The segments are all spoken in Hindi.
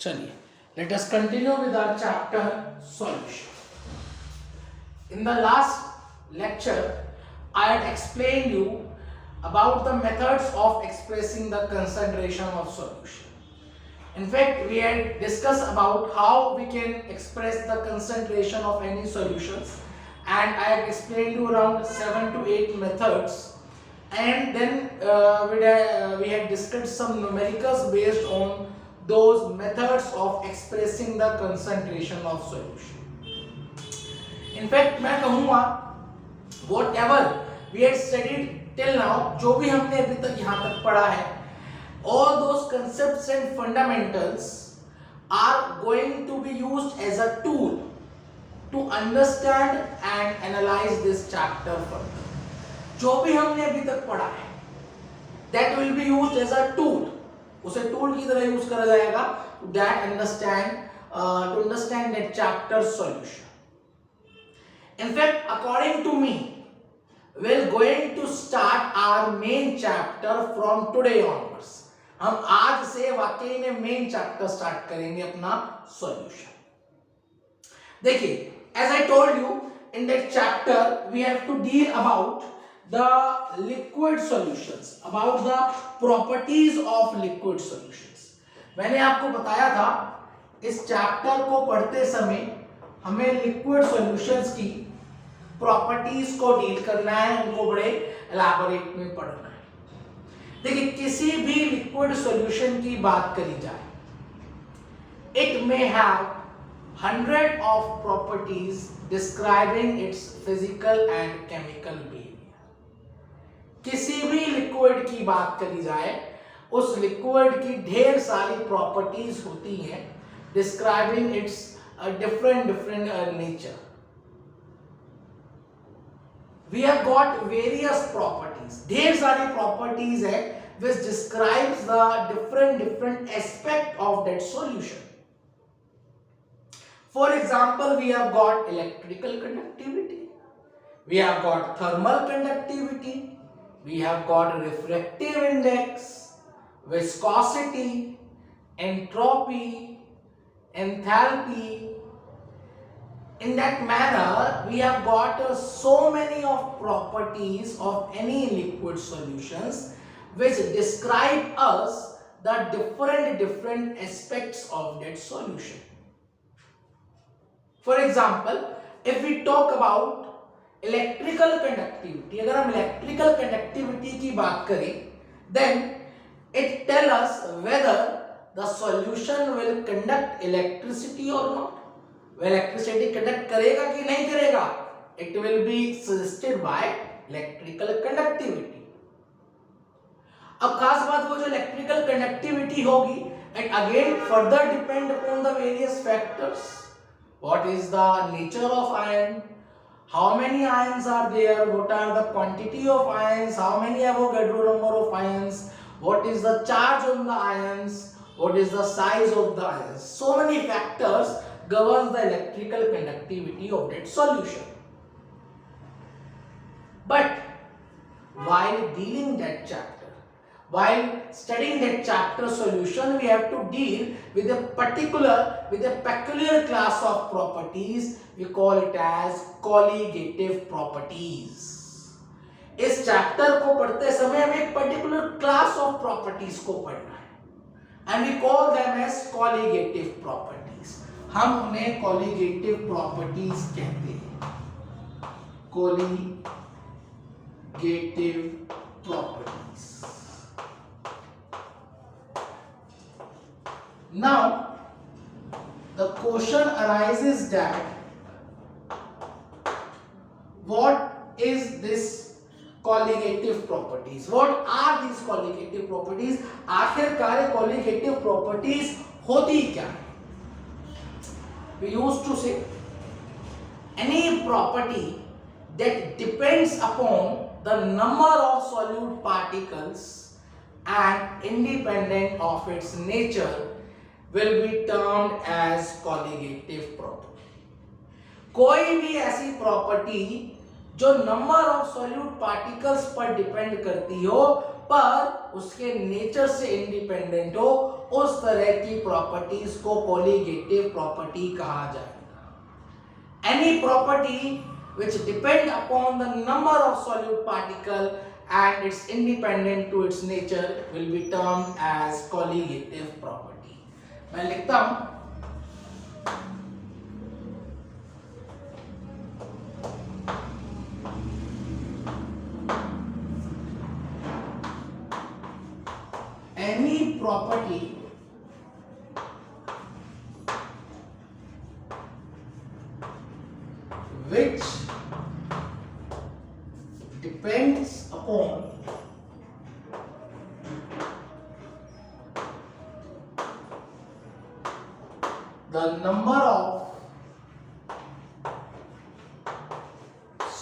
चलिए, let us continue with our chapter solution. In the last lecture, I had explained you about the methods of expressing the concentration of solution. In fact, we had discussed about how we can express the concentration of any solutions, and I had explained you around 7 to 8 methods, and then we had discussed some numericals based on those methods of expressing the concentration of solution. In fact, मैं कहूँगा whatever we had studied till now, जो भी हमने अभी तक यहाँ तक पढ़ा है, all those concepts and fundamentals are going to be used as a tool to understand and analyze this chapter further. जो भी हमने अभी तक पढ़ा है, that will be used as a tool. उसे टूल की तरह यूज करा जाएगा to understand that chapter solution. In fact, according to me, we're going to start our main chapter from today onwards. हम आज से वाकई में मेन चैप्टर स्टार्ट करेंगे अपना सॉल्यूशन. देखिए, as I told you, in that chapter we have to deal about the liquid solutions, about the properties of liquid solutions. मैंने आपको बताया था इस चैप्टर को पढ़ते समय हमें लिक्विड सॉल्यूशंस की प्रॉपर्टीज को डील करना है, उनको बड़े एलाबोरेट में पढ़ना है. देखिए, किसी भी लिक्विड सॉल्यूशन की बात करी जाए, it may have 100 of properties describing its physical and chemical behavior. किसी भी लिक्विड की बात करी जाए, उस लिक्विड की ढेर सारी प्रॉपर्टीज होती हैं describing it's different nature. We have got various properties, ढेर सारी प्रॉपर्टीज है which describes the different aspect of that solution. For example, we have got electrical conductivity, we have got thermal conductivity, we have got refractive index, viscosity, entropy, enthalpy. In that manner, we have got so many of properties of any liquid solutions which describe us the different aspects of that solution. For example, if we talk about electrical conductivity, अगर हम electrical conductivity की बात करें, then it tells us whether the solution will conduct electricity or not. वह electricity conduct करेगा कि नहीं करेगा, it will be suggested by electrical conductivity. अब खास बात वो जो electrical conductivity होगी, it again further depend upon the various factors. What is the nature of ion? How many ions are there? What are the quantity of ions? How many Avogadro number of ions? What is the charge on the ions? What is the size of the ions? So many factors govern the electrical conductivity of that solution. But while dealing that chapter, while studying that chapter solution, we have to deal with a peculiar class of properties. We call it as colligative properties. इस चैप्टर को पढ़ते समय हमें एक पर्टिकुलर क्लास ऑफ प्रॉपर्टीज को पढ़ना है, and we call them as colligative properties. हम उन्हें colligative properties कहते हैं. colligative properties. Now, the question arises that what is this colligative properties? What are these colligative properties? आखिरकार colligative properties होती क्या है? We used to say any property that depends upon the number of solute particles and independent of its nature will be termed as colligative property. कोई भी ऐसी प्रॉपर्टी जो नंबर ऑफ सॉल्यूट पार्टिकल्स पर डिपेंड करती हो पर उसके नेचर से इंडिपेंडेंट हो, उस तरह की प्रॉपर्टीज को कोलिगेटिव प्रॉपर्टी कहा जाएगा। Any property which depend upon the number of solute particle and it's independent to its nature will be termed as colligative property। मैं लिखता हूं, any property which depends upon the number of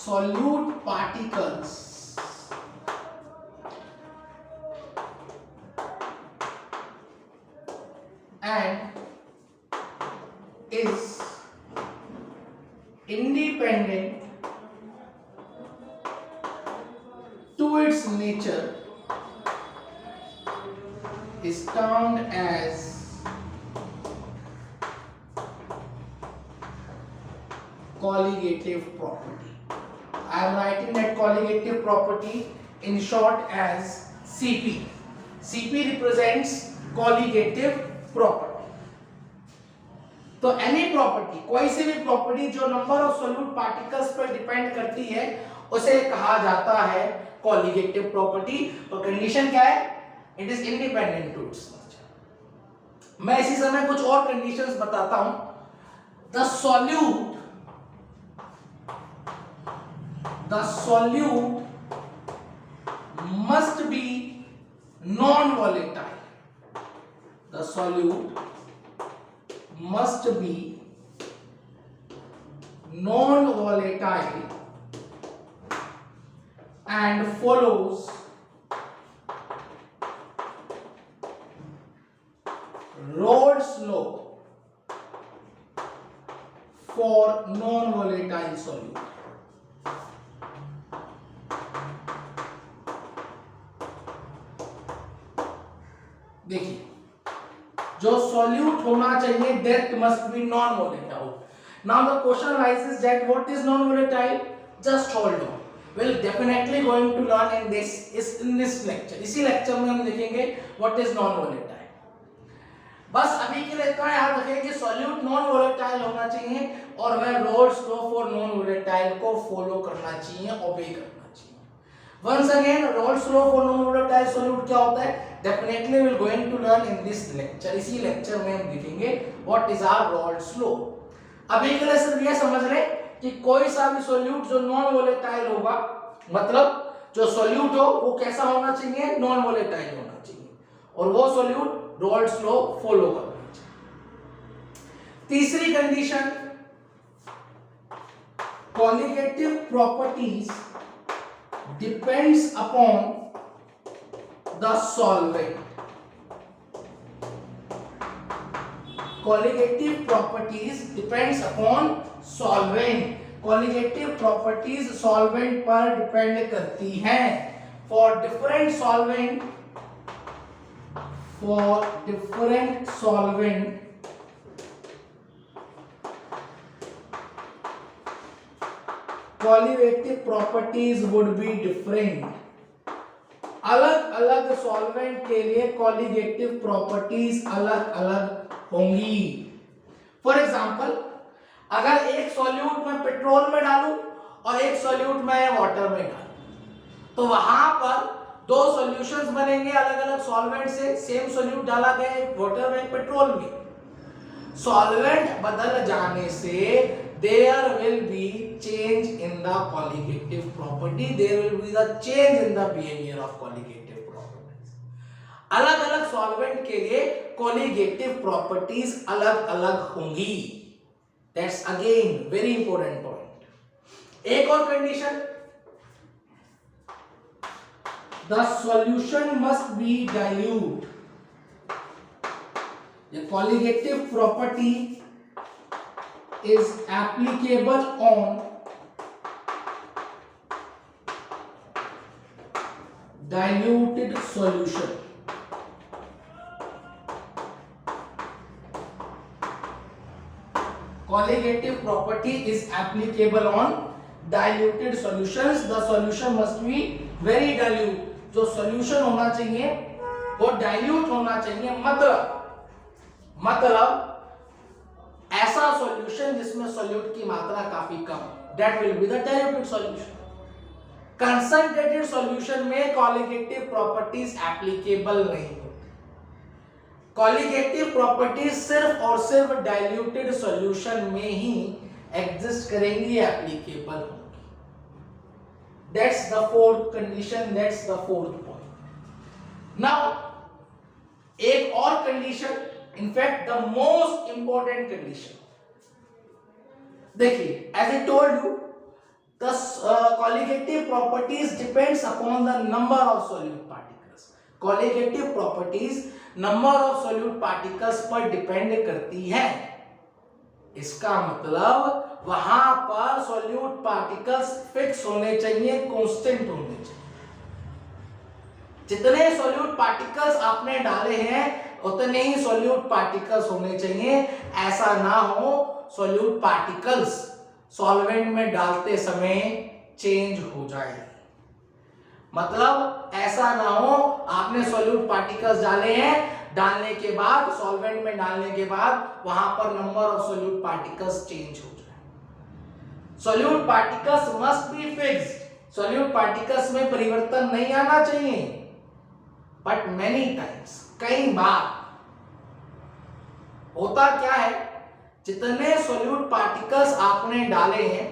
solute particles and is independent to its nature is termed as colligative property। I am writing that colligative property in short as CP। CP represents colligative property। तो एनी प्रॉपर्टी, कोई सी भी प्रॉपर्टी जो नंबर ऑफ सोल्यूट पार्टिकल्स पर डिपेंड करती है उसे कहा जाता है कोलिगेटिव प्रॉपर्टी। तो कंडीशन क्या है? It is independent to its nature. मैं इसी समय कुछ और कंडीशंस बताता हूं। The solute must be non-volatile। The solute must be non-volatile and follows Raoult's law for non-volatile solute। देखिए, जो सॉल्यूट होना चाहिए that must be non-volatile। Now the question arises that what is non-volatile? Just hold on, we'll definitely going to learn in this lecture। इसी लेक्चर में हम देखेंगे what is non-volatile। बस अभी के लिए इतना याद रखें कि सॉल्यूट non-volatile होना चाहिए और हमें Raoult's law for non-volatile को फॉलो करना चाहिए, ओबे करना चाहिए। Once again, Raoult's law for non-volatile solute क्या होता है? Definitely we'll going to learn in this lecture। इसी लेक्चर में हम देखेंगे what is our Raoult's law। अभी के लिए सिर्फ ये समझ लें कि कोई सा भी सोल्यूट जो नॉन वोलेटाइल होगा, मतलब जो सोल्यूट हो वो कैसा होना चाहिए? नॉन वोलेटाइल होना चाहिए और वो सोल्यूट Raoult's law फॉलो करना चाहिए। तीसरी condition, colligative properties depends upon the solvent। Colligative properties depends upon solvent। Colligative properties solvent पर डिपेंड करती हैं। For different solvent colligative properties would be different। अलग अलग सॉल्वेंट के लिए कोलिगेटिव प्रॉपर्टीज अलग अलग होंगी। फॉर एग्जांपल, अगर एक सॉल्यूट मैं पेट्रोल में डालूं और एक सॉल्यूट मैं वाटर में डालूं तो वहां पर दो सॉल्यूशंस बनेंगे अलग अलग सॉल्वेंट से। सेम सॉल्यूट डाला गया है वाटर में, पेट्रोल में। सॉल्वेंट बदल जाने से there will be change in the colligative property, there will be the change in the behavior of colligative properties। अलग अलग सॉल्वेंट के लिए colligative properties अलग अलग होंगी। That's again very important point। एक और condition, the solution must be dilute। The colligative property is applicable on diluted solution. Colligative property is applicable on diluted solutions. The solution must be very dilute. जो solution होना चाहिए वो dilute होना चाहिए, मतलब ऐसा solution जिसमें solute की मात्रा काफी कम, that will be the diluted solution. Concentrated solution में colligative properties applicable नहीं होती. कॉलिगेटिव प्रॉपर्टीज सिर्फ और सिर्फ डाइल्यूटेड सॉल्यूशन में ही एग्जिस्ट करेंगी, एप्लीकेबल होंगी. That's the fourth condition, that's the fourth point. Now एक और condition, in fact the most important condition. देखिए, as I told you, the colligative properties depends upon the number of solute particles. Colligative properties number of solute particles पर डिपेंड करती है. इसका मतलब वहां पर सॉल्यूट पार्टिकल्स फिक्स होने चाहिए, कांस्टेंट होने चाहिए. जितने सॉल्यूट पार्टिकल्स आपने डाले हैं उतने ही सॉल्यूट पार्टिकल्स होने चाहिए. ऐसा ना हो सॉल्यूट पार्टिकल्स सॉल्वेंट में डालते समय चेंज हो जाए. मतलब ऐसा ना हो आपने सॉल्यूट पार्टिकल्स डाले हैं, डालने के बाद सॉल्वेंट में डालने के बाद वहां पर number of solute particles change हो जाए. Solute particles must be fixed. Solute particles में परिवर्तन नहीं आना चाहिए. बट मेनी टाइम्स, कई बार होता क्या है, जितने सॉल्यूट पार्टिकल्स आपने डाले हैं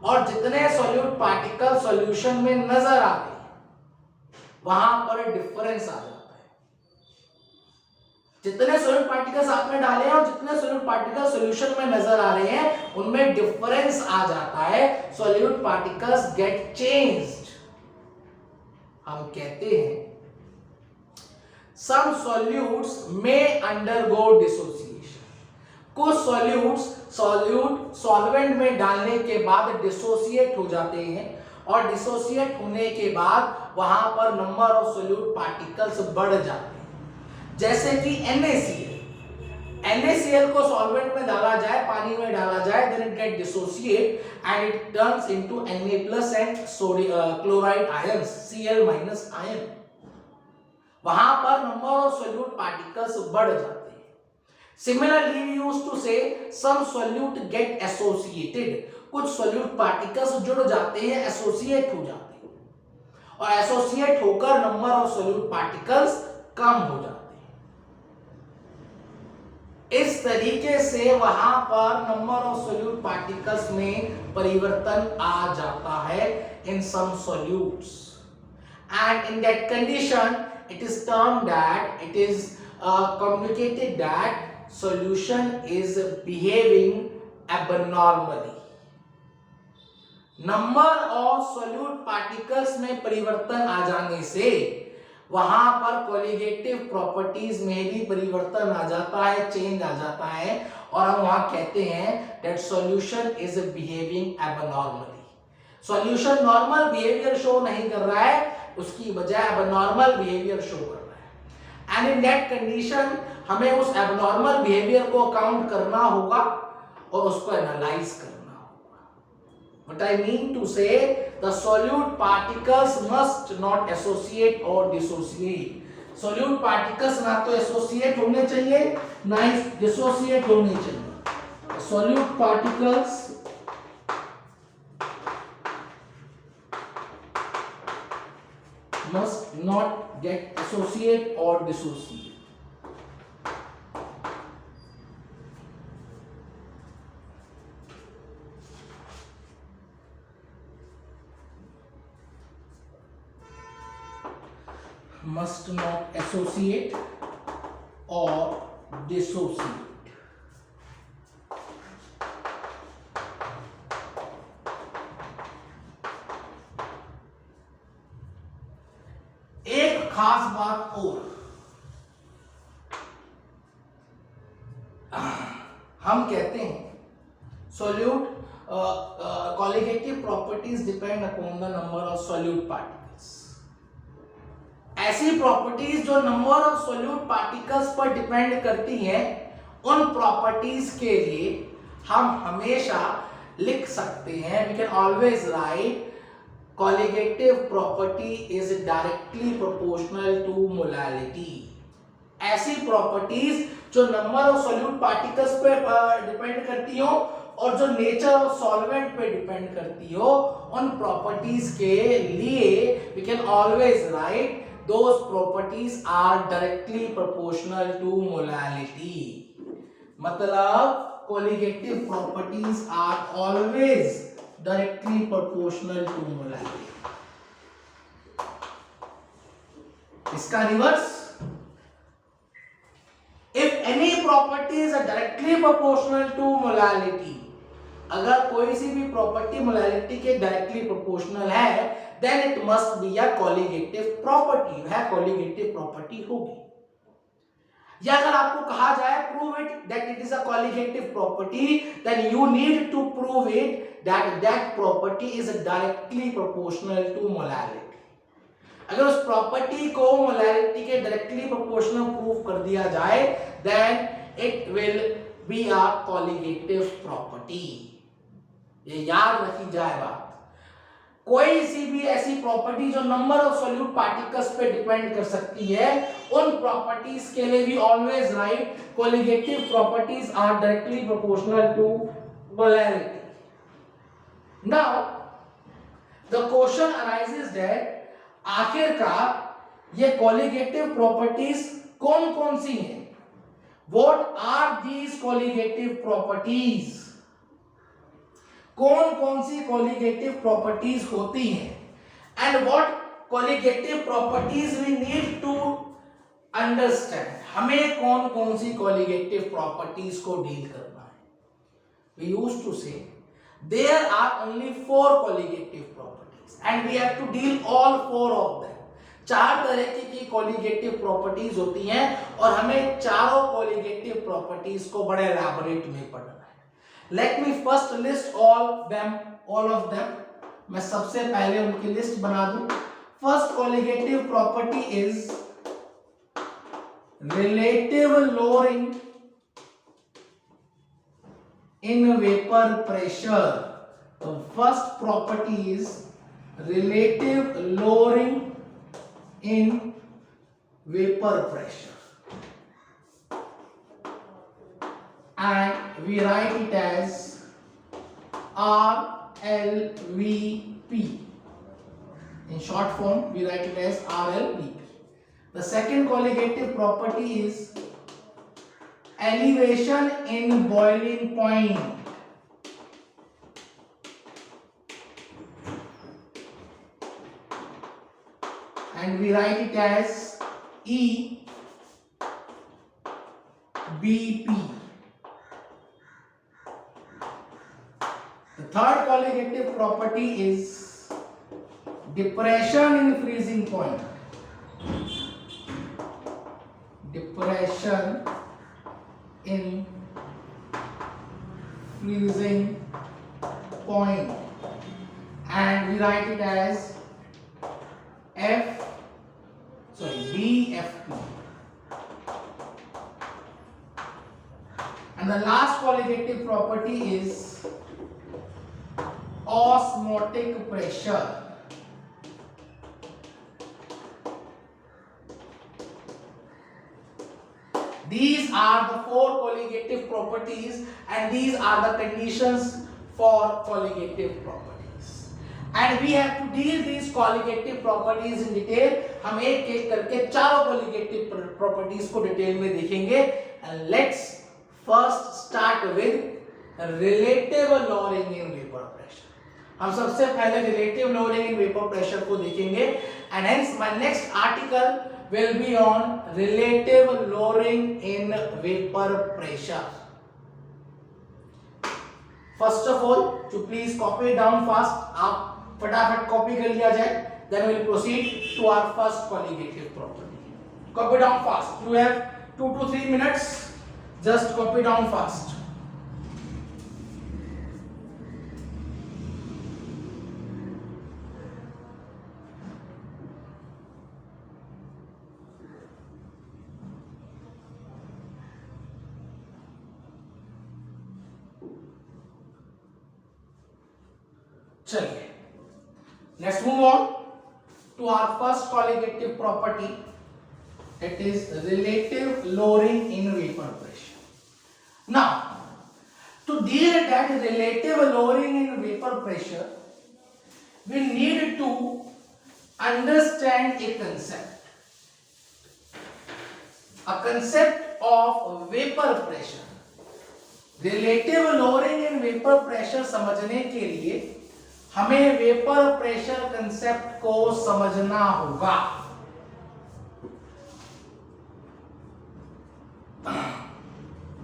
और जितने सॉल्यूट पार्टिकल सॉल्यूशन में नजर आते हैं वहां पर डिफरेंस आ जाता है. जितने सॉल्यूट पार्टिकल्स आपने डाले हैं और जितने सॉल्यूट पार्टिकल सॉल्यूशन में नजर आ रहे हैं उनमें डिफरेंस आ जाता है. Solute particles get changed. हम कहते हैं सम सॉल्यूट्स में अंडरगो डिसोसिएशन. कुछ सॉल्यूट सॉल्वेंट में डालने के बाद डिसोसिएट हो जाते हैं और डिसोसिएट होने के बाद वहां पर नंबर ऑफ सॉल्यूट पार्टिकल्स बढ़ जाते हैं. जैसे कि NaCl को सॉल्वेंट में डाला जाए, पानी में डाला जाए, then it get dissociate and it turns into Na+ and chloride ions, Cl- ion. वहां पर नंबर ऑफ सॉल्यूट पार्टिकल्स बढ़ जाते हैं. Similarly, we used to say some solute get associated. कुछ solute particles जुड़ जाते हैं, एसोसिएट हो जाते हैं और एसोसिएट होकर नंबर ऑफ solute particles कम हो जाते हैं. इस तरीके से वहां पर नंबर ऑफ solute particles में परिवर्तन आ जाता है in some solutes, and in that condition it is termed that it is communicated that solution is behaving abnormally. Number of solute particles में परिवर्तन आ जाने से वहां पर कॉलिगेटिव प्रॉपर्टीज में भी परिवर्तन आ जाता है, चेंज आ जाता है और हम वहां कहते हैं that solution is behaving abnormally. Solution normal behaviour show नहीं कर रहा है, उसकी बजाय abnormal बिहेवियर शो कर रहा है. एंड इन दैट कंडीशन हमें उस एबनॉर्मल बिहेवियर को काउंट करना होगा और उसको एनालाइज करना होगा. व्हाट आई मीन टू से, the solute particles must not associate और डिसोसिएट. सॉल्यूट पार्टिकल्स ना तो एसोसिएट होने चाहिए ना ही डिसोसिएट होने चाहिए. Solute particles must not get associate or dissociate. Must not associate or dissociate. एक खास बात और, हम कहते हैं solute colligative properties depend upon the number of solute particles. ऐसी प्रॉपर्टीज जो नंबर ऑफ सोल्यूट पार्टिकल्स पर डिपेंड करती हैं, उन प्रॉपर्टीज के लिए हम हमेशा लिख सकते हैं, we can always write colligative property is directly proportional to molality. ऐसी प्रॉपर्टीज जो नंबर ऑफ सोल्यूट पार्टिकल्स पे डिपेंड करती हो और जो नेचर ऑफ सॉल्वेंट पे डिपेंड करती हो, उन प्रॉपर्टीज के लिए we can always write those properties are directly proportional to molality. मतलब colligative properties are always directly proportional to molality. इसका reverse, if any properties are directly proportional to molality, अगर कोई सी भी प्रॉपर्टी मोलालिटी के डायरेक्टली प्रोपोर्शनल है, then it must be a colligative property. वह कॉलिगेटिव प्रॉपर्टी होगी. या अगर आपको कहा जाए prove it that it is a colligative property, then you need to prove it that that property is directly proportional to molality. अगर उस प्रॉपर्टी को मोलालिटी के डायरेक्टली प्रोपोर्शनल प्रूव कर दिया जाए, then it will be a colligative property. ये याद रखी जाए बात. कोई सी भी ऐसी प्रॉपर्टी जो नंबर ऑफ सोल्यूट पार्टिकल्स पे डिपेंड कर सकती है, उन प्रॉपर्टीज के लिए we always write colligative properties are directly proportional to molality. Now the question arises that आखिरकार ये कोलिगेटिव प्रॉपर्टीज कौन कौन सी हैं? What are these colligative properties? कौन कौन सी कोलिगेटिव प्रॉपर्टीज होती हैं? And what colligative properties we need to understand. हमें कौन कौन सी कोलिगेटिव प्रॉपर्टीज को डील करना है? We used to say there are only 4 colligative properties and we have to deal all 4 of them. 4 तरह की कोलिगेटिव प्रॉपर्टीज होती हैं और हमें चारों कोलिगेटिव प्रॉपर्टीज को बड़े एलैबोरेट में पढ़ना है. Let me first list all of them. मैं सबसे पहले उनकी लिस्ट बना दूं. First colligative property is relative lowering in vapor pressure. The first property is relative lowering in vapor pressure. And we write it as RLVP. In short form, we write it as RLVP. The second colligative property is elevation in boiling point. And we write it as EBP. The third colligative property is depression in freezing point. Depression in freezing point, and we write it as BFP. And the last colligative property is osmotic pressure. These are the 4 colligative properties and these are the conditions for colligative properties. And we have to deal these colligative properties in detail. हम एक एक करके चारों colligative properties को डिटेल में देखेंगे. And let's first start with relative lowering in vapor pressure. हम सबसे पहले relative lowering in vapor pressure को देखेंगे. And hence my next article will be on relative lowering in vapor pressure. First of all, to please copy it down fast. आप फटाफट कॉपी कर लिया जाए. Then we will proceed to our first colligative property. Copy down fast. You have 2 to 3 minutes. Just copy down fast. चलिए, let's move on to our first colligative property, it is relative lowering in vapor pressure. Now, to deal with that relative lowering in vapor pressure, we need to understand a concept of vapor pressure. Relative lowering in vapor pressure समझने के लिए हमें vapor pressure concept को समझना होगा.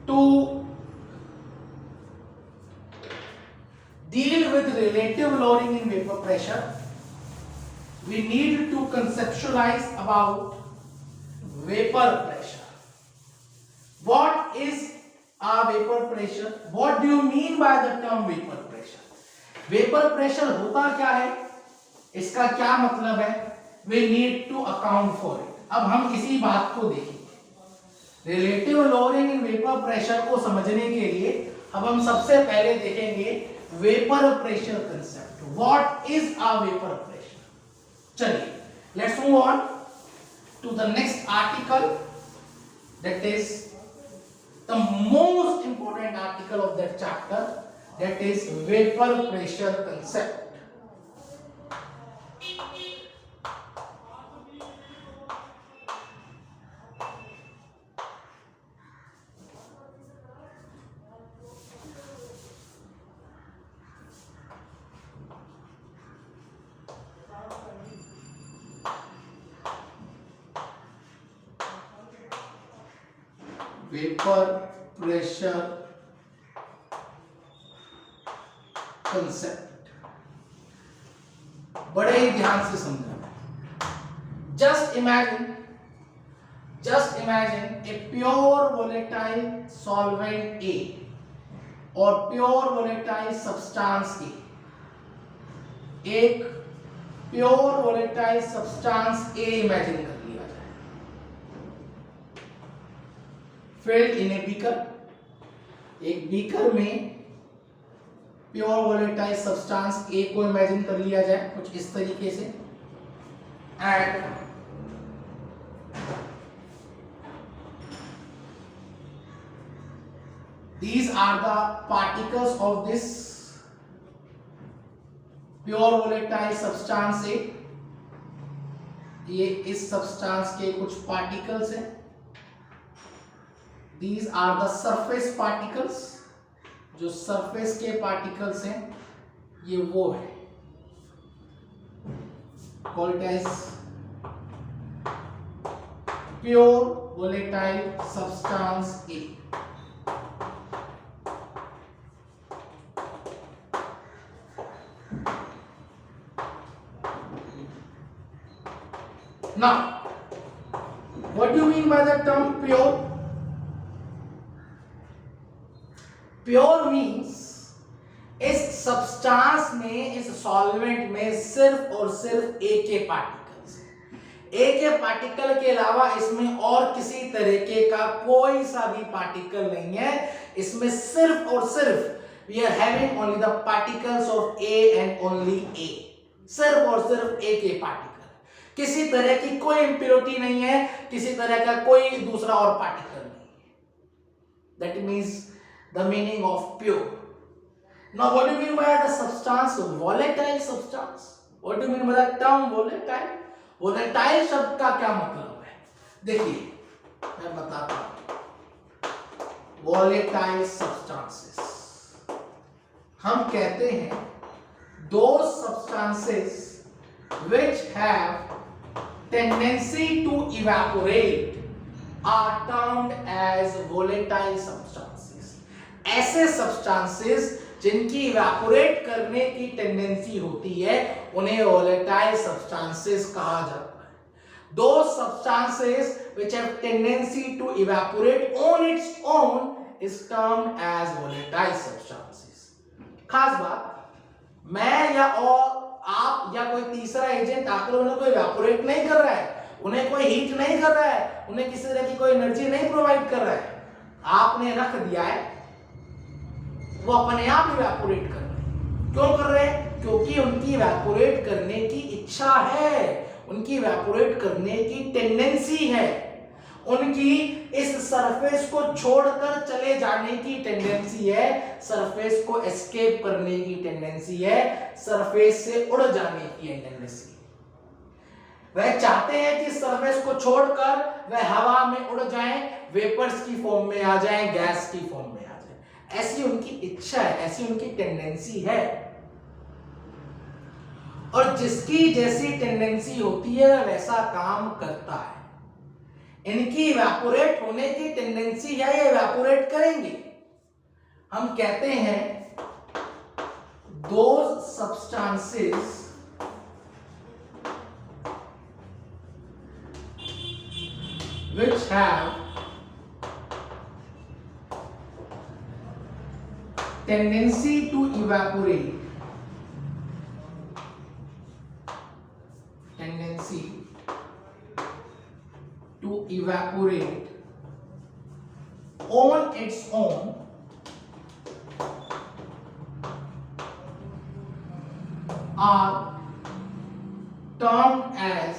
To deal with relative lowering in vapor pressure, we need to conceptualize about vapor pressure. What is a vapor pressure? What do you mean by the term vapor pressure? Vapor pressure होता क्या है, इसका क्या मतलब है? We need to account for it. अब हम इसी बात को देखेंगे. Relative lowering in vapour pressure को समझने के लिए अब हम सबसे पहले देखेंगे vapour pressure concept. What is a vapour pressure? चलिए, let's move on to the next article, that is the most important article of that chapter, that is vapour pressure concept. Vapour pressure concept बड़े ही ध्यान से समझना. Just imagine a pure volatile solvent A और प्योर वोलेटाइल सब्सटेंस ए. एक प्योर वोलेटाइल सब्सटेंस ए इमेजिन कर लिया जाए, filled in a beaker. एक बीकर में प्योर वोलेटाइल सब्सटेंस ए को इमेजिन कर लिया जाए कुछ इस तरीके से, and these are the particles of this pure volatile substance A. ये इस सब्सटेंस के कुछ पार्टिकल्स हैं. These are the surface particles. जो सरफेस के पार्टिकल्स हैं ये वो है, called as pure volatile substance A. Now, what do you mean by the term pure? Pure means इस सब्सटेंस में, इस सॉल्वेंट में सिर्फ और सिर्फ ए के पार्टिकल्स हैं. ए के पार्टिकल के अलावा इसमें और किसी तरीके का कोई सा भी पार्टिकल नहीं है. इसमें सिर्फ और सिर्फ we are having only the particles of A and only A. सिर्फ और सिर्फ ए के पार्टिकल, किसी तरह की कोई इंप्योरिटी नहीं है, किसी तरह का कोई दूसरा और पार्टिकल नहीं है. That means the meaning of pure. Now, what do you mean by the substance? Volatile substance. What do you mean by the term volatile? Volatile शब्द का क्या मतलब है? देखिए, मैं बताता हूं. Volatile substances, हम कहते हैं those substances which have tendency to evaporate are termed as volatile substances. ऐसे सब्सटेंसेस जिनकी इवेपोरेट करने की टेंडेंसी होती है उन्हें वोलेटाइल सब्सटेंसेस कहा जाता है. Those substances which have tendency to evaporate on its own is termed as volatile substances. खास बात, मैं या और आप या कोई तीसरा एजेंट आकर उन्हें कोई इवेपोरेट नहीं कर रहा है, उन्हें कोई हीट नहीं कर रहा है, उन्हें किसी तरह की कोई एनर्जी नहीं प्रोवाइड कर रहा है. आपने रख दिया है, वो अपने आप इवेपोरेट कर रहे हैं. क्यों कर रहे हैं? क्योंकि उनकी इवेपोरेट करने की इच्छा है, उनकी इवेपोरेट करने की टेंडेंसी है, उनकी इस सरफेस को छोड़कर चले जाने की टेंडेंसी है, सरफेस को एस्केप करने की टेंडेंसी है, सरफेस से उड़ जाने की टेंडेंसी। वह चाहते हैं कि सरफेस को छोड़कर वह हवा में उड़ जाएं, वेपर्स की फॉर्म में आ जाएं, गैस की फॉर्म में आ जाएं। ऐसी उनकी इच्छा है, ऐसी उनकी टेंडेंसी है। और जिसकी जैसी टेंडेंसी होती है वह वैसा काम करता है। इनकी इवेपोरेट होने की टेंडेंसी है, ये इवेपोरेट करेंगे। हम कहते हैं those substances which have tendency to evaporate, on its own are termed as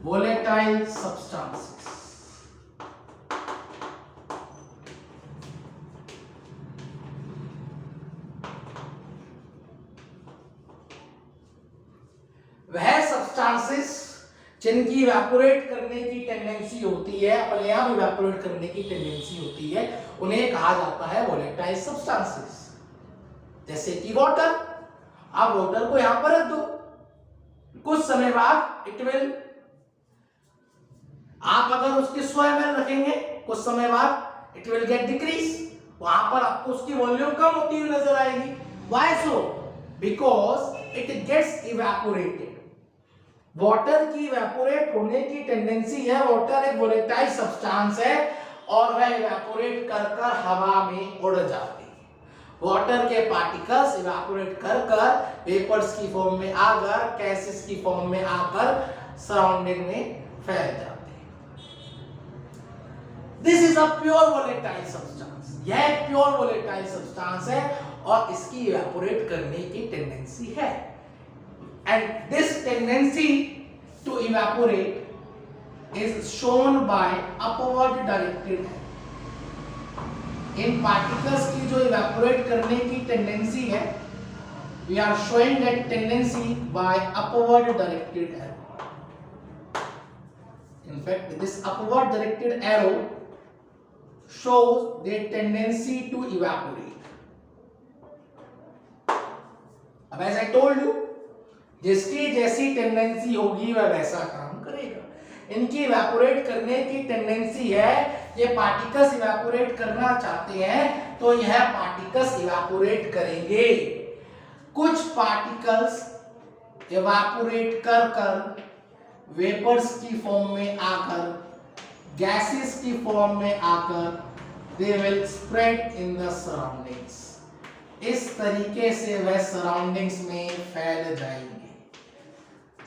volatile substances. वह सब्सटेंसेस जिनकी इवेपोरेट करने की टेंडेंसी होती है, अपने आप इवेपोरेट करने की टेंडेंसी होती है, उन्हें कहा जाता है वोलेटाइल सब्सटेंसेस। जैसे कि वाटर, आप वाटर को यहां पर रख दो, कुछ समय बाद इट विल, आप अगर उसके 100 ml रखेंगे, कुछ समय बाद इट विल गेट डिक्रीज, वहां पर आपको उसकी वॉल्यूम कम होती हुई नजर आएगी। Why so? Because it gets evaporated. Water की इवेपोरेट होने की टेंडेंसी है, वाटर एक वोलेटाइल सब्सटेंस है और वह इवेपोरेट कर कर हवा में उड़ जाती है। वाटर के पार्टिकल्स इवेपोरेट कर कर वेपर्स की फॉर्म में आकर, गैसेस की फॉर्म में आकर सराउंडिंग में फैल जाते हैं। This is a pure volatile substance. यह एक प्योर वोलेटाइल सब्सटेंस है और इसकी इवेपोरेट करने की टेंडेंसी है। And this tendency to evaporate is shown by upward directed arrow. In particles की जो evaporate करने की tendency है, we are showing that tendency by upward directed arrow. In fact, this upward directed arrow shows the tendency to evaporate. अब as I told you, जिसकी जैसी टेंडेंसी होगी वह वैसा काम करेगा। इनकी इवेपोरेट करने की टेंडेंसी है, ये पार्टिकल्स इवेपोरेट करना चाहते हैं तो यह पार्टिकल्स इवेपोरेट करेंगे। कुछ पार्टिकल्स इवेपोरेट कर कर वेपर्स की फॉर्म में आकर, गैसेस की फॉर्म में आकर they will spread in the surroundings. इस तरीके से वह सराउंडिंग्स में फैल जाएंगे।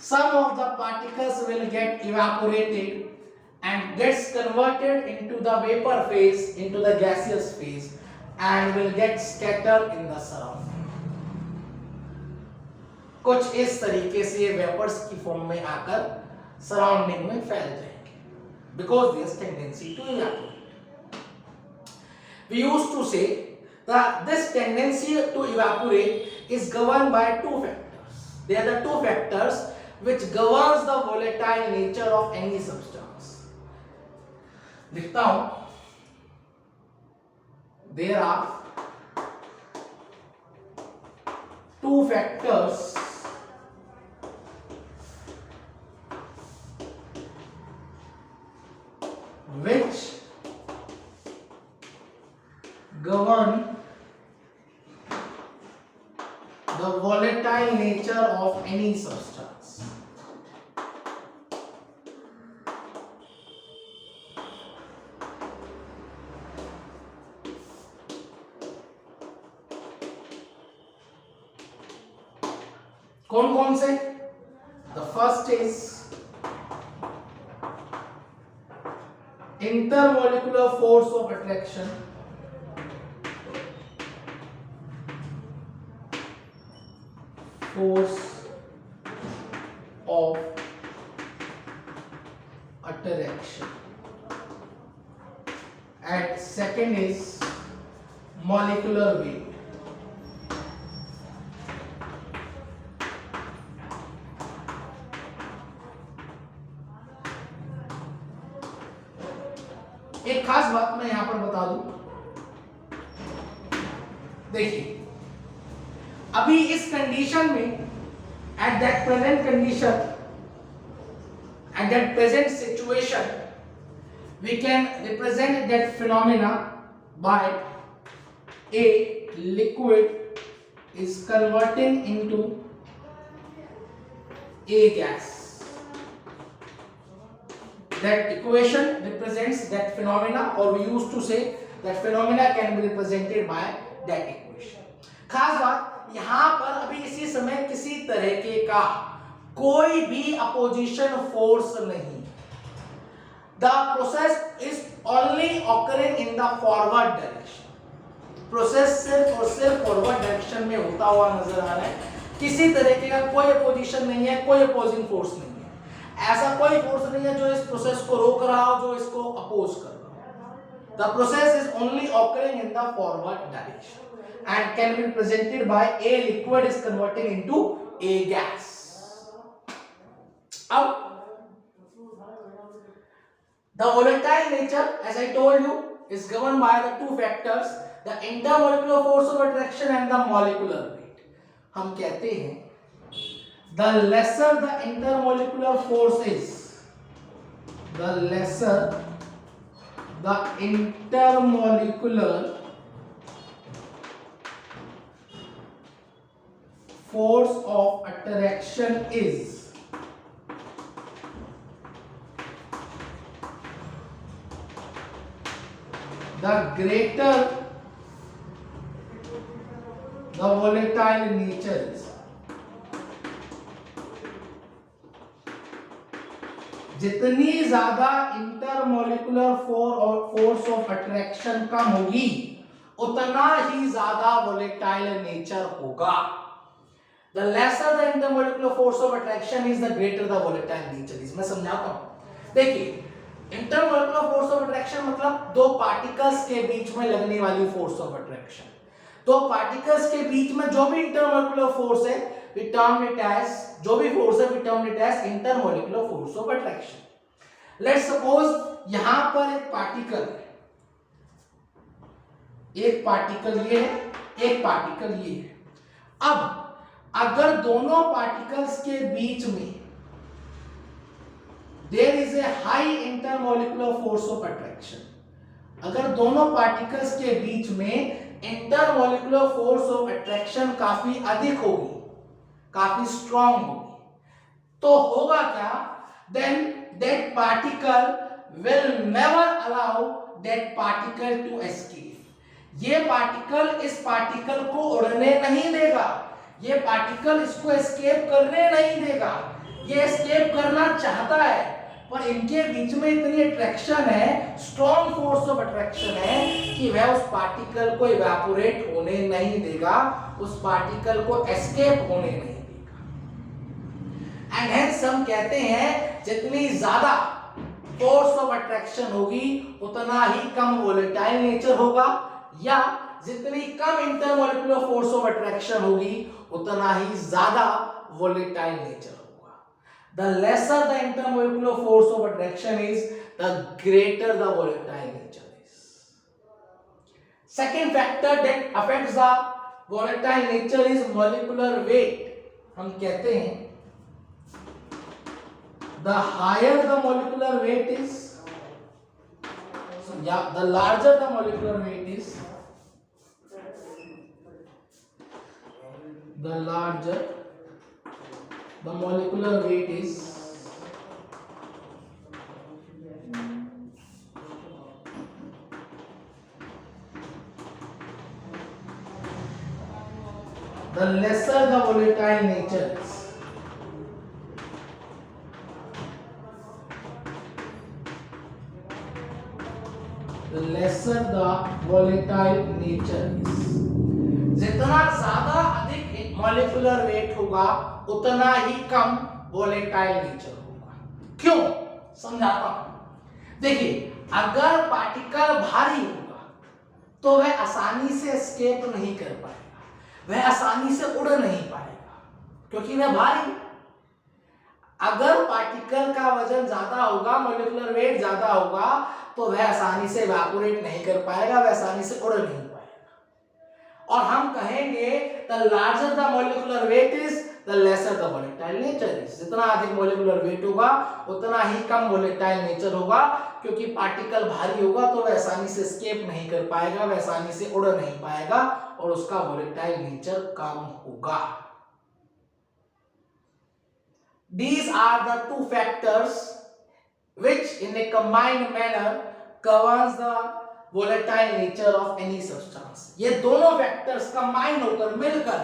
Some of the particles will get evaporated and gets converted into the vapor phase, into the gaseous phase, and will get scattered in the surrounding. कुछ इस तरीके से वेपर्स की फॉर्म में आकर सराउंडिंग में फैल जाएंगे, because there is tendency to evaporate. We used to say that this tendency to evaporate is governed by two factors. They are the two factors which governs the volatile nature of any substance. लिखता हूं, there are two factors which govern the volatile nature of any substance. कौन कौन से? The first is intermolecular force of attraction. force of attraction, and second is molecular weight. एक खास बात मैं यहां पर बता दूं, देखिए अभी इस कंडीशन में, at that present condition, at that present situation, we can represent that phenomena by a liquid is converting into a gas. That equation represents that phenomena, or we used to say that phenomena can be represented by that equation. खास बात यहां पर अभी इसी समय किसी तरह का कोई भी अपोजिशन फोर्स नहीं, the process is only occurring in the forward direction, process सिर्फ और सिर्फ फॉरवर्ड डायरेक्शन में होता हुआ नजर आ रहा है, किसी तरीके का कोई अपोजिशन नहीं है, कोई अपोजिंग फोर्स नहीं है, ऐसा कोई फोर्स नहीं है जो इस प्रोसेस को रोक रहा हो, जो इसको अपोज कर रहा हो। The process is only occurring in the forward direction and can be represented by a liquid is converting into A gas. Now, the volatile nature, as I told you, is governed by the two factors, the intermolecular force of attraction and the molecular weight. हम कहते हैं the lesser the intermolecular force is, the lesser the intermolecular force of attraction is, the greater the volatile nature is। जितनी ज्यादा इंटरमोलिकुलर फोर्स ऑफ अट्रैक्शन कम होगी, उतना ही ज्यादा वोलेटाइल नेचर होगा। The lesser the intermolecular force of attraction is, the greater the volatile nature is। मैं समझाता हूं, देखिए इंटरमोलिकुलर फोर्स ऑफ अट्रैक्शन मतलब दो पार्टिकल्स के बीच में लगने वाली फोर्स ऑफ अट्रैक्शन। दो पार्टिकल्स के बीच में जो भी इंटरमोलिकुलर फोर्स है, वी टर्म इट एज, जो भी फोर्स है we term it as intermolecular force of attraction. Let's suppose यहां पर एक पार्टिकल है, एक पार्टिकल ये है, एक पार्टिकल ये है। अब अगर दोनों पार्टिकल्स के बीच में there is a high intermolecular force of attraction, अगर दोनों पार्टिकल्स के बीच में इंटरमोलिकुलर फोर्स ऑफ अट्रैक्शन काफी अधिक होगी, काफी स्ट्रॉन्ग होगी, तो होगा क्या, then that particle will never allow that particle to escape. ये पार्टिकल इस पार्टिकल को उड़ने नहीं देगा, ये पार्टिकल इसको एस्केप करने नहीं देगा, ये एस्केप करना चाहता है, पर इनके बीच में इतनी अट्रैक्शन है, स्ट्रॉन्ग फोर्स ऑफ अट्रैक्शन है कि वह उस पार्टिकल को इवेपोरेट होने नहीं देगा, उस पार्टिकल को एस्केप होने नहीं देगा। एंड हेंस हम कहते हैं जितनी ज्यादा फोर्स ऑफ अट्रैक्शन होगी उतना ही कम वोलेटाइल नेचर होगा, या जितनी कम इंटरमोलिकुलर फोर्स ऑफ अट्रैक्शन होगी उतना ही ज्यादा volatile nature. The lesser the intermolecular force of attraction is, the greater the volatile nature is. Second factor that affects the volatile nature is molecular weight. हम कहते हैं the higher the molecular weight is, so yeah, the larger the molecular weight is, the larger the molecular weight is, the lesser the volatile nature is। The lesser the volatile nature is, जितना ज्यादा अधिक मॉलिक्यूलर वेट होगा उतना ही कम वोलेटाइल नेचर होगा। क्यों, समझाता हूं। देखिए, अगर पार्टिकल भारी होगा तो वह आसानी से एस्केप नहीं कर पाएगा, वह आसानी से उड़ नहीं पाएगा क्योंकि वह भारी। अगर पार्टिकल का वजन ज्यादा होगा, मॉलिक्यूलर वेट ज्यादा होगा, तो वह आसानी से इवेपोरेट नहीं कर पाएगा, वह आसानी से उड़ नहीं पाएगा। और हम कहेंगे the larger the molecular weight is the lesser the volatile nature is. जितना अधिक मॉलिक्यूलर वेट होगा उतना ही कम वोलेटाइल नेचर होगा, क्योंकि पार्टिकल भारी होगा तो वह आसानी से एस्केप नहीं कर पाएगा, वह आसानी से उड़ नहीं पाएगा और उसका वोलेटाइल नेचर कम होगा। These are the two factors which in a combined manner governs the volatile nature of any substance। ये दोनों फैक्टर्स कंबाइन होकर मिलकर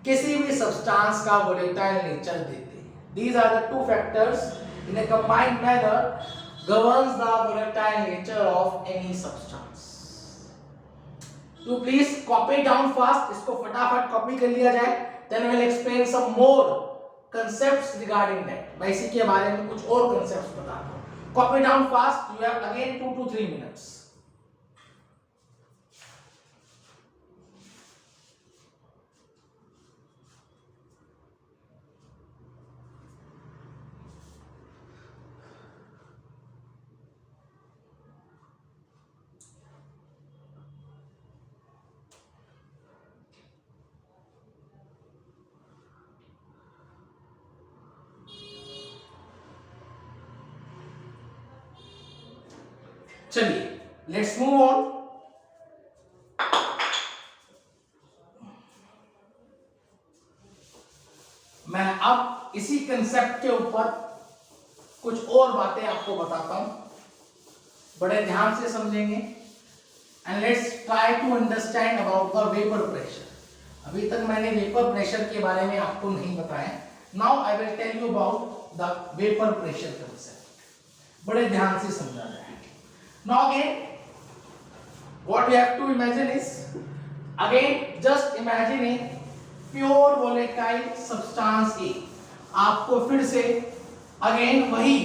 किसी भी सब्सटेंस का volatile nature देते हैं। These are the two factors in a combined manner governs the volatile nature of any substance। तो please copy down fast, इसको फटाफट कॉपी कर लिया जाए, then we'll explain some more concepts regarding that। मैं इसी के बारे में कुछ और concepts बताता हूँ। Copy down fast, you have again 2 to 3 minutes। चलिए, लेट्स मूव ऑन। मैं अब इसी कंसेप्ट के ऊपर कुछ और बातें आपको बताता हूं, बड़े ध्यान से समझेंगे। And let's try to understand about the vapour pressure. अभी तक मैंने वेपर प्रेशर के बारे में आपको नहीं बताया। Now I will tell you about the vapour pressure concept. बड़े ध्यान से समझा जाए। Now again, what we have to imagine is, again just imagine a pure volatile substance A। आपको फिर से again वही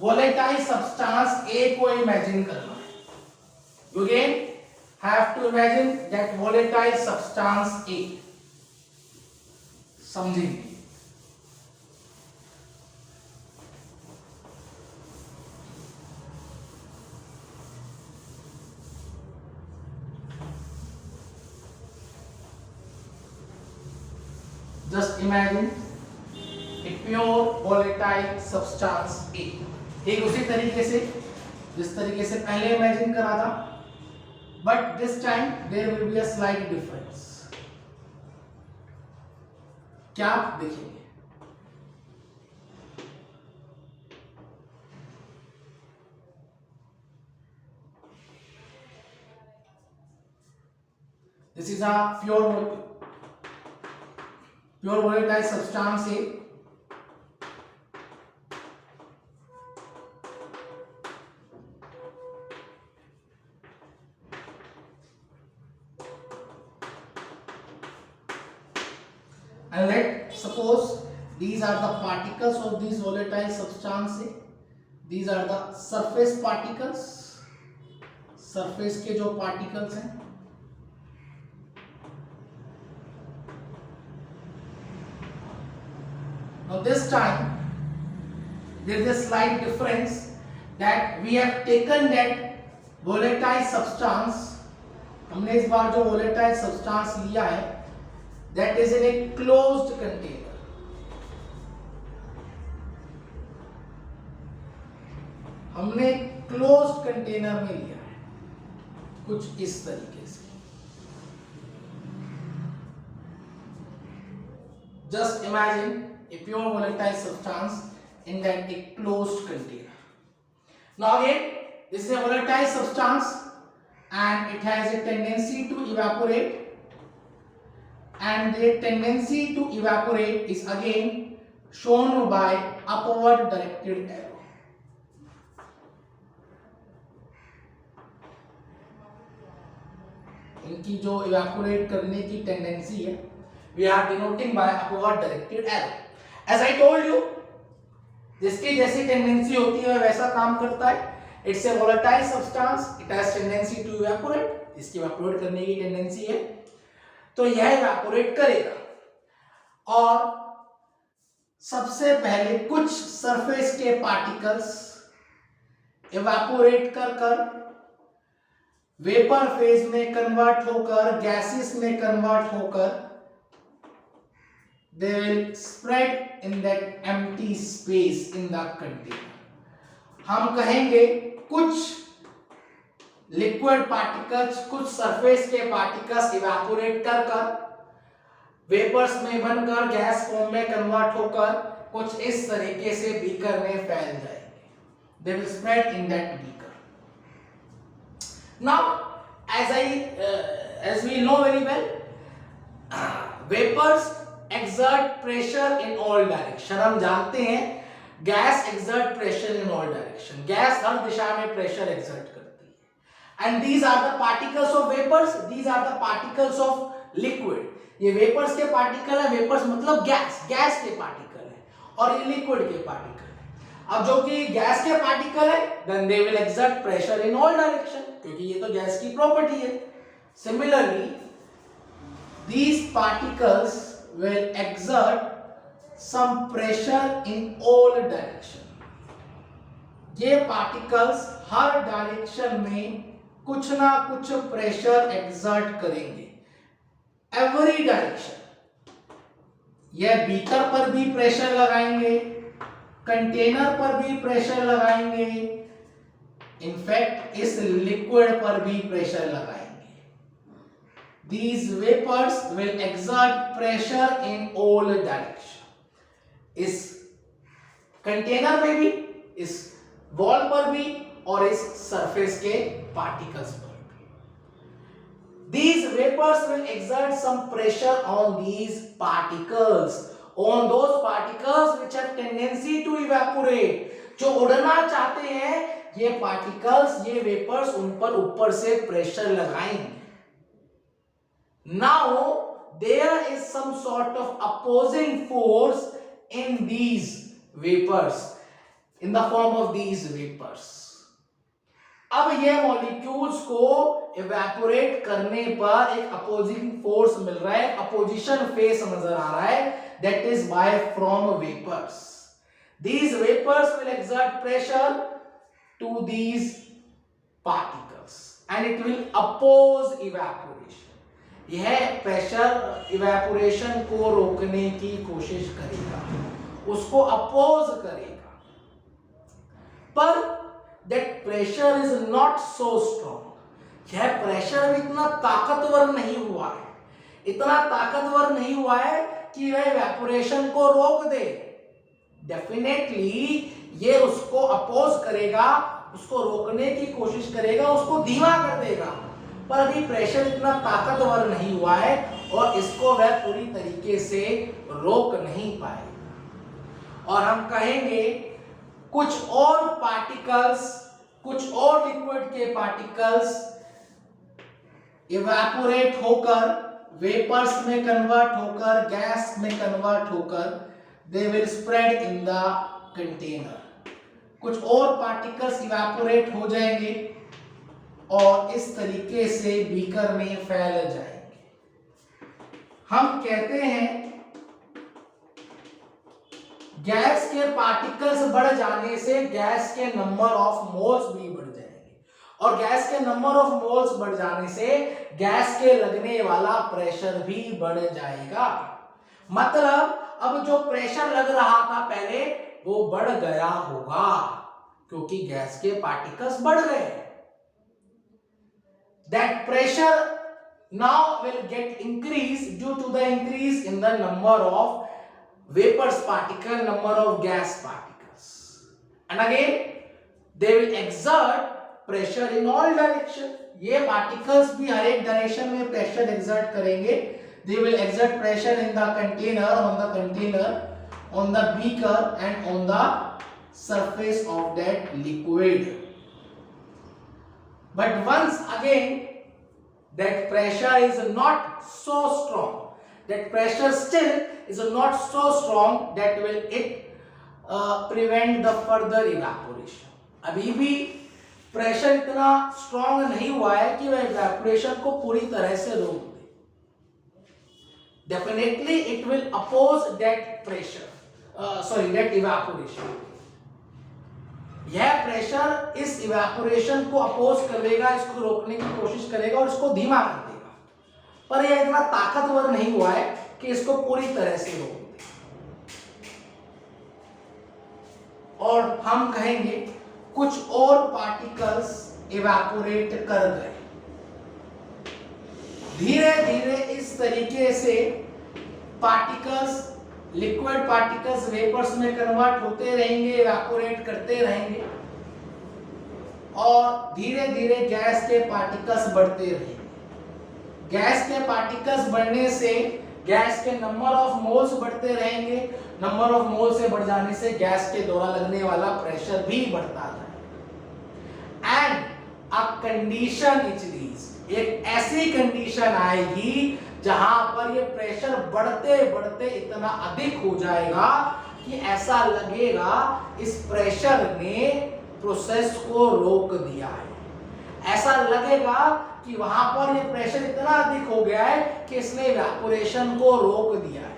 volatile substance A को imagine करना है। You again have to imagine that volatile substance A। समझेंगे। Just imagine a pure volatile substance A। ठीक उसी तरीके से जिस तरीके से पहले इमेजिन करा था, but this time there will be a slight difference। क्या देखेंगे? This is a pure volatile substance A। And let suppose these are the particles of this volatile substance A। These are the surface particles, surface के जो particles हैं। Now this time there is a slight difference that we have taken that volatile substance। हमने इस बार जो volatile substance लिया है that is in a closed container। हमने closed container में लिया है, कुछ इस तरीके से। Just imagine a pure volatile substance in that a closed container। Now again, this is a volatile substance and it has a tendency to evaporate, and the tendency to evaporate is again shown by upward directed arrow। इनकी जो evaporate करने की tendency है we are denoting by upward directed arrow. As I told you, जिसकी जैसी टेंडेंसी होती है वैसा काम करता है. It's a volatile substance. It has tendency to evaporate. इसकी evaporate करने की टेंडेंसी है, तो यह evaporate करेगा. और सबसे पहले कुछ सरफेस के पार्टिकल्स evaporate कर वेपर फेज में कन्वर्ट होकर, गैसेस में कन्वर्ट होकर, they will spread in that empty space in the container. हम कहेंगे कुछ लिक्विड पार्टिकल्स, कुछ सरफेस के पार्टिकल्स इवेपोरेट कर वेपर्स में बनकर गैस फॉर्म में कन्वर्ट होकर कुछ इस तरीके से बीकर में फैल जाएंगे. They will spread in that beaker. Now, as we know very well, vapors exert pressure in all direction. हम जानते हैं gas exert pressure in all direction. Gas हर दिशा में pressure exert करती है. And these are the particles of vapors. These are the particles of liquid. ये vapors के particle है. vapors मतलब गैस के particle है, और ये liquid के particle है. अब जो कि गैस के particle है, then they will exert pressure in all direction, क्योंकि ये तो गैस की property है. Similarly, these particles will exert some pressure in all direction. ये particles हर direction में कुछ ना कुछ pressure exert करेंगे. Every direction. यह बीकर पर भी pressure लगाएंगे, कंटेनर पर भी pressure लगाएंगे, इनफैक्ट इस लिक्विड पर भी pressure लगाएंगे. These vapors will exert pressure in all direction. इस कंटेनर में भी, इस वॉल पर भी, और इस सरफेस के पार्टिकल्स पर भी. These vapors will exert some pressure on these particles, on those particles which have tendency to evaporate. जो उड़ना चाहते हैं, ये पार्टिकल्स, ये वेपर्स उन पर ऊपर से प्रेशर लगाएंगे. Now there is some sort of opposing force in these vapors, in the form of these vapors. अब ये मॉलिक्यूल्स को evaporate करने पर एक opposing force मिल रहा है, opposition phase नजर आ रहा है, that is by from vapors. These vapors will exert pressure to these particles and it will oppose evaporation. यह प्रेशर इवेपोरेशन को रोकने की कोशिश करेगा, उसको अपोज करेगा. पर that pressure is not so strong. यह प्रेशर इतना ताकतवर नहीं हुआ है, इतना ताकतवर नहीं हुआ है कि वह इवेपोरेशन को रोक दे. डेफिनेटली ये उसको अपोज करेगा, उसको रोकने की कोशिश करेगा, उसको धीमा कर देगा, पर अभी प्रेशर इतना ताकतवर नहीं हुआ है और इसको वह पूरी तरीके से रोक नहीं पाएगा. और हम कहेंगे कुछ और पार्टिकल्स, कुछ और लिक्विड के पार्टिकल्स इवेपोरेट होकर, वेपर्स में कन्वर्ट होकर, गैस में कन्वर्ट होकर, they will spread in the container. कुछ और पार्टिकल्स इवेपोरेट हो जाएंगे और इस तरीके से बीकर में फैल जाएंगे. हम कहते हैं गैस के पार्टिकल्स बढ़ जाने से गैस के नंबर ऑफ मोल्स भी बढ़ जाएंगे, और गैस के नंबर ऑफ मोल्स बढ़ जाने से गैस के लगने वाला प्रेशर भी बढ़ जाएगा. मतलब अब जो प्रेशर लग रहा था पहले, वो बढ़ गया होगा क्योंकि गैस के पार्टिकल्स बढ़ गए. That pressure now will get increased due to the increase in the number of vapors particle, number of gas particles, and again they will exert pressure in all direction. ये particles भी हर एक डायरेक्शन में pressure exert करेंगे. They will exert pressure in the container, on the beaker and on the surface of that liquid. But once again that pressure is not so strong, that pressure still is not so strong that will it prevent the further evaporation. अभी भी प्रेशर इतना स्ट्रॉन्ग नहीं हुआ है कि वह इवेपोरेशन को पूरी तरह से रोक दे. Definitely it will oppose that pressure, that evaporation. यह प्रेशर इस इवेपोरेशन को अपोज करेगा, इसको रोकने की कोशिश करेगा और इसको धीमा कर देगा, पर यह इतना ताकतवर नहीं हुआ है कि इसको पूरी तरह से रोक दे. और हम कहेंगे कुछ और पार्टिकल्स इवेपोरेट कर गए. धीरे धीरे इस तरीके से पार्टिकल्स, लिक्विड पार्टिकल्स वेपर्स में कन्वर्ट होते रहेंगे, इवेपोरेट करते रहेंगे और धीरे धीरे गैस के पार्टिकल्स बढ़ते रहेंगे. गैस के पार्टिकल्स बढ़ने से गैस के नंबर ऑफ मोल्स बढ़ते रहेंगे. नंबर ऑफ मोल से बढ़ जाने से गैस के द्वारा लगने वाला प्रेशर भी बढ़ता जाए. And a condition is reached, एक ऐसी कंडीशन आएगी जहां पर ये प्रेशर बढ़ते बढ़ते इतना अधिक हो जाएगा कि ऐसा लगेगा इस प्रेशर ने प्रोसेस को रोक दिया है. ऐसा लगेगा कि वहां पर ये प्रेशर इतना अधिक हो गया है कि इसने इवेपोरेशन को रोक दिया है.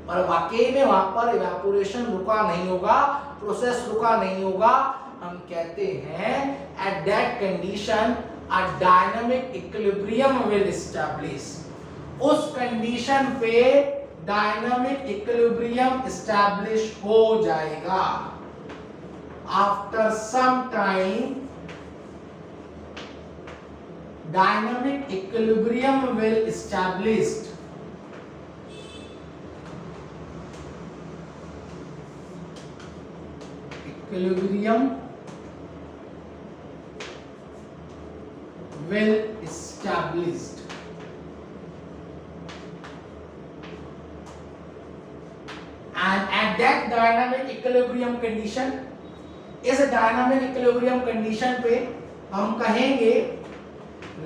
पर वाकई में वहां पर इवेपोरेशन रुका नहीं होगा, प्रोसेस रुका नहीं होगा. हम कहते हैं at that condition a dynamic equilibrium will establish. उस कंडीशन पे डायनामिक इक्विलिब्रियम एस्टैब्लिश हो जाएगा. After some time dynamic equilibrium will established. Equilibrium will established. And at that dynamic equilibrium condition, इस dynamic equilibrium condition पे हम कहेंगे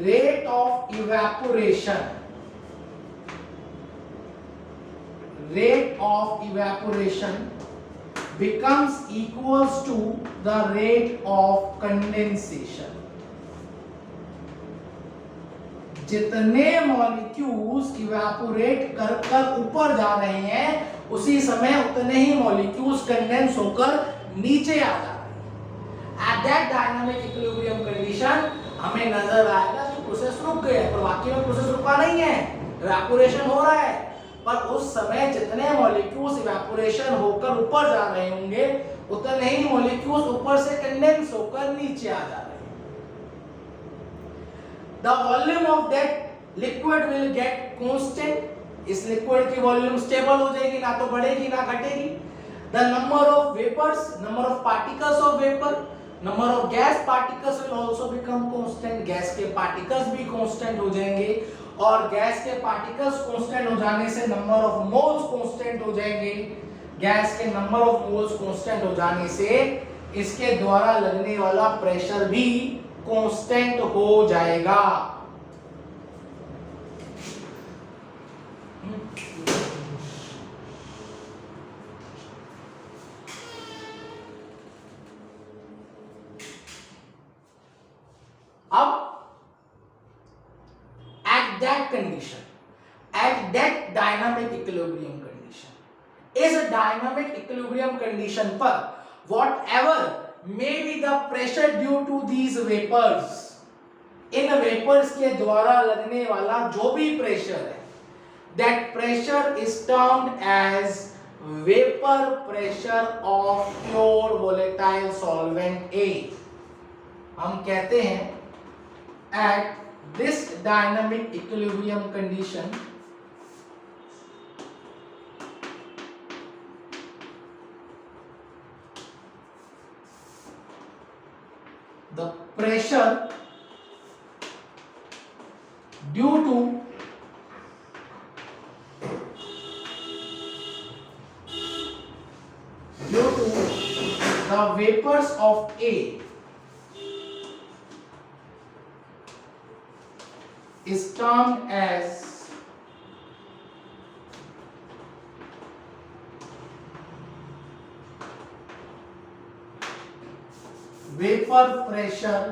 rate of evaporation, rate of evaporation becomes equals to the rate of condensation. जितने मॉलिक्यूल्स इवेपोरेट कर कर ऊपर जा रहे हैं उसी समय उतने ही मॉलिक्यूल्स कंडेंस होकर नीचे आ जा रहे हैं. At that dynamic equilibrium condition हमें नजर आएगा कि प्रोसेस रुक गया है, पर वाकई में प्रोसेस रुका नहीं है, इवेपोरेशन हो रहा है. पर उस समय जितने मॉलिक्यूल्स इवेपोरेशन होकर ऊपर जा रहे होंगे उतने ही मॉलिक्यूल्स ऊपर से कंडेंस होकर नीचे आ जा रहे हैं. The volume of that liquid will get constant. इस लिक्विड की वॉल्यूम स्टेबल हो जाएगी, ना तो बढ़ेगी ना घटेगी. The number of vapors, number of particles of vapor, number of gas particles will also become constant. Gas के पार्टिकल्स भी कांस्टेंट हो जाएंगे और गैस के पार्टिकल्स कांस्टेंट हो जाने से नंबर ऑफ मोल्स कांस्टेंट हो जाएंगे. गैस के नंबर ऑफ मोल्स कांस्टेंट हो जाने से इसके द्वारा लगने वाला प्रेशर भी कांस्टेंट हो जाएगा. अब at that condition, at that dynamic equilibrium condition, इस dynamic equilibrium condition पर whatever may be the pressure due to these vapors, इन वेपर्स के द्वारा लगने वाला जो भी प्रेशर है, that pressure is termed as vapor pressure of pure volatile solvent A. हम कहते हैं at this dynamic equilibrium condition, the pressure due to the vapors of A is termed as vapor pressure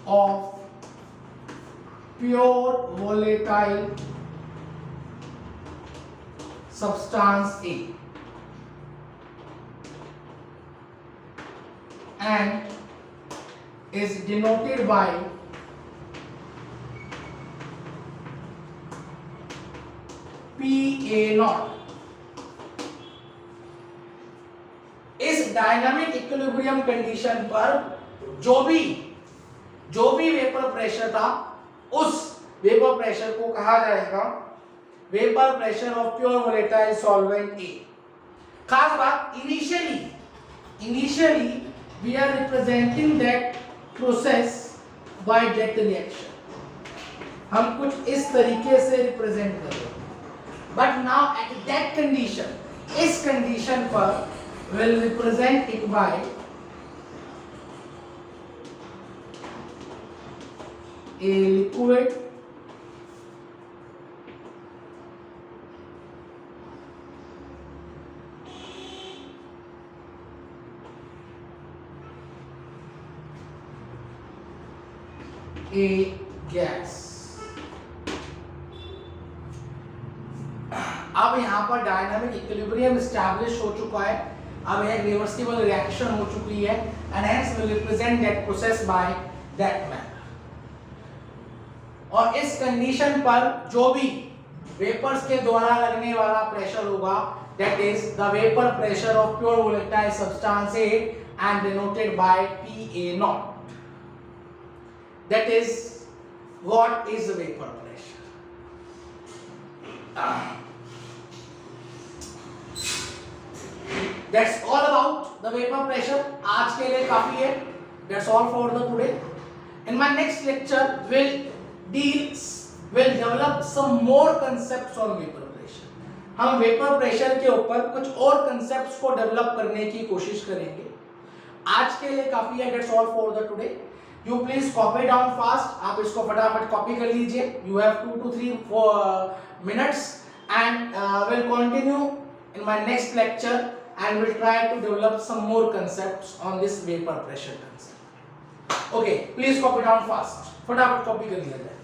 of pure volatile substance A and is denoted by PA naught. इस डायनामिक इक्विलिब्रियम कंडीशन पर जो भी वेपर प्रेशर था उस वेपर प्रेशर को कहा जाएगा vapour pressure of pure volatile solvent A. खास बात initially we are representing that process by that reaction. हम कुछ इस तरीके से रिप्रेजेंट कर रहे हैं, but now at that condition, इस कंडीशन पर will represent it by a liquid a gas। अब यहाँ पर डायनामिक इक्विलिब्रियम एस्टैब्लिश हो चुका है, अब एक रिवर्सिबल रिएक्शन हो चुकी है and hence will represent that process by that method. और इस कंडीशन पर जो भी वेपर्स के द्वारा लगने वाला प्रेशर होगा that is the vapour pressure of pure volatile substance A and denoted by PA naught। That is what is vapor pressure। That's all about the vapor pressure। आज के लिए काफी है। That's all for the today। In my next lecture will develop some more concepts on vapor pressure। हम वेपर प्रेशर के ऊपर कुछ और कंसेप्ट्स को डेवलप करने की कोशिश करेंगे। आज के लिए काफी है। That's all for the today। You please copy down fast। आप इसको फटाफट कॉपी कर लीजिए। You have 2 to 3 minutes and will continue in my next lecture and will try to develop some more concepts on this vapor pressure concept। Okay, please copy down fast। फटाफट कॉपी कर लिया जाए।